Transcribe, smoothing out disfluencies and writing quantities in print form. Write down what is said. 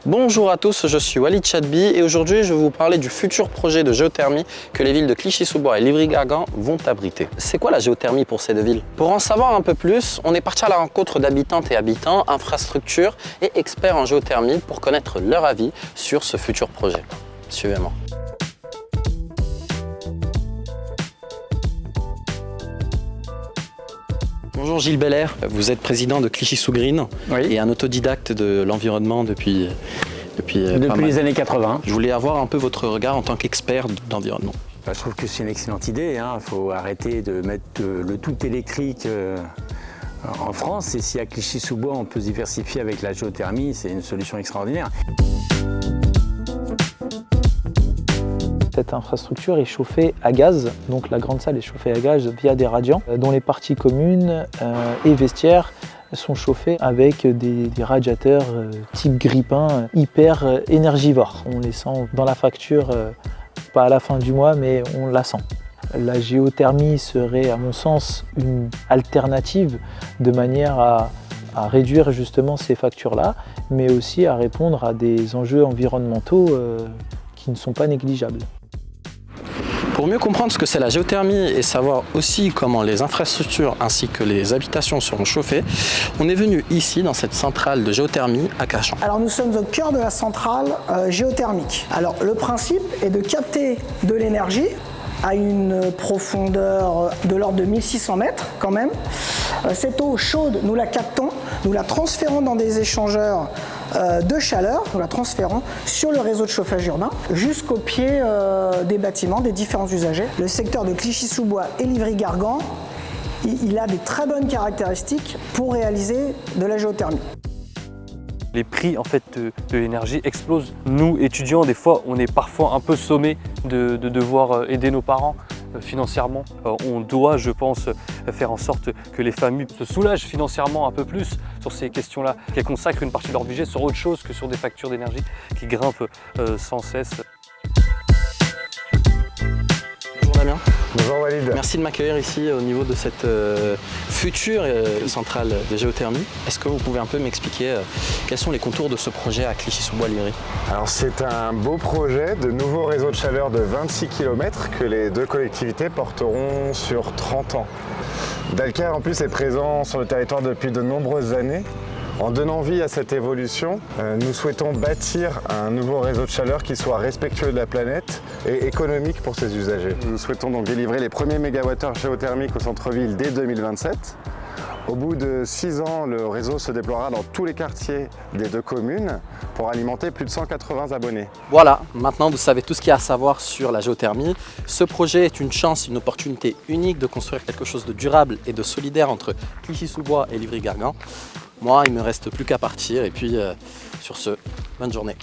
Bonjour à tous, je suis Walid Chadbi et aujourd'hui je vais vous parler du futur projet de géothermie que les villes de Clichy-sous-Bois et Livry-Gargan vont abriter. C'est quoi la géothermie pour ces deux villes? Pour en savoir un peu plus, on est parti à la rencontre d'habitantes et habitants, infrastructures et experts en géothermie pour connaître leur avis sur ce futur projet. Suivez-moi. Bonjour Gilles Belair, vous êtes président de Clichy-sous-Green et un autodidacte de l'environnement depuis les années 80. Je voulais avoir un peu votre regard en tant qu'expert d'environnement. Je trouve que c'est une excellente idée. Il faut arrêter de mettre le tout électrique en France. Et si à Clichy-sous-Bois on peut se diversifier avec la géothermie, c'est une solution extraordinaire. Cette infrastructure est chauffée à gaz, donc la grande salle est chauffée à gaz via des radiants, dont les parties communes et vestiaires sont chauffés avec des radiateurs type grippin hyper énergivores. On les sent dans la facture, pas à la fin du mois, mais on la sent. La géothermie serait, à mon sens, une alternative de manière à réduire justement ces factures-là, mais aussi à répondre à des enjeux environnementaux qui ne sont pas négligeables. Pour mieux comprendre ce que c'est la géothermie et savoir aussi comment les infrastructures ainsi que les habitations seront chauffées, on est venu ici dans cette centrale de géothermie à Cachan. Alors nous sommes au cœur de la centrale géothermique. Alors le principe est de capter de l'énergie à une profondeur de l'ordre de 1600 mètres quand même. Cette eau chaude, nous la captons, nous la transférons dans des échangeurs de chaleur, nous la transférons sur le réseau de chauffage urbain jusqu'au pied des bâtiments, des différents usagers. Le secteur de Clichy-sous-Bois et Livry-Gargan, il a des très bonnes caractéristiques pour réaliser de la géothermie. Les prix de l'énergie explosent. Nous, étudiants, des fois, on est parfois un peu sommés de devoir aider nos parents financièrement. On doit, je pense, faire en sorte que les familles se soulagent financièrement un peu plus sur ces questions-là, qu'elles consacrent une partie de leur budget sur autre chose que sur des factures d'énergie qui grimpent sans cesse. Bonjour Damien. Bonjour Walid. Merci de m'accueillir ici au niveau de cette future centrale de géothermie. Est-ce que vous pouvez un peu m'expliquer quels sont les contours de ce projet à Clichy-sous-Bois-Livry? Alors c'est un beau projet de nouveau réseau de chaleur de 26 km que les deux collectivités porteront sur 30 ans. Dalcar en plus est présent sur le territoire depuis de nombreuses années. En donnant vie à cette évolution, nous souhaitons bâtir un nouveau réseau de chaleur qui soit respectueux de la planète et économique pour ses usagers. Nous souhaitons donc délivrer les premiers mégawattheures géothermiques au centre-ville dès 2027. Au bout de 6 ans, le réseau se déploiera dans tous les quartiers des deux communes pour alimenter plus de 180 abonnés. Voilà, maintenant vous savez tout ce qu'il y a à savoir sur la géothermie. Ce projet est une chance, une opportunité unique de construire quelque chose de durable et de solidaire entre Clichy-sous-Bois et Livry-Gargan. Moi, il ne me reste plus qu'à partir et puis sur ce, bonne journée.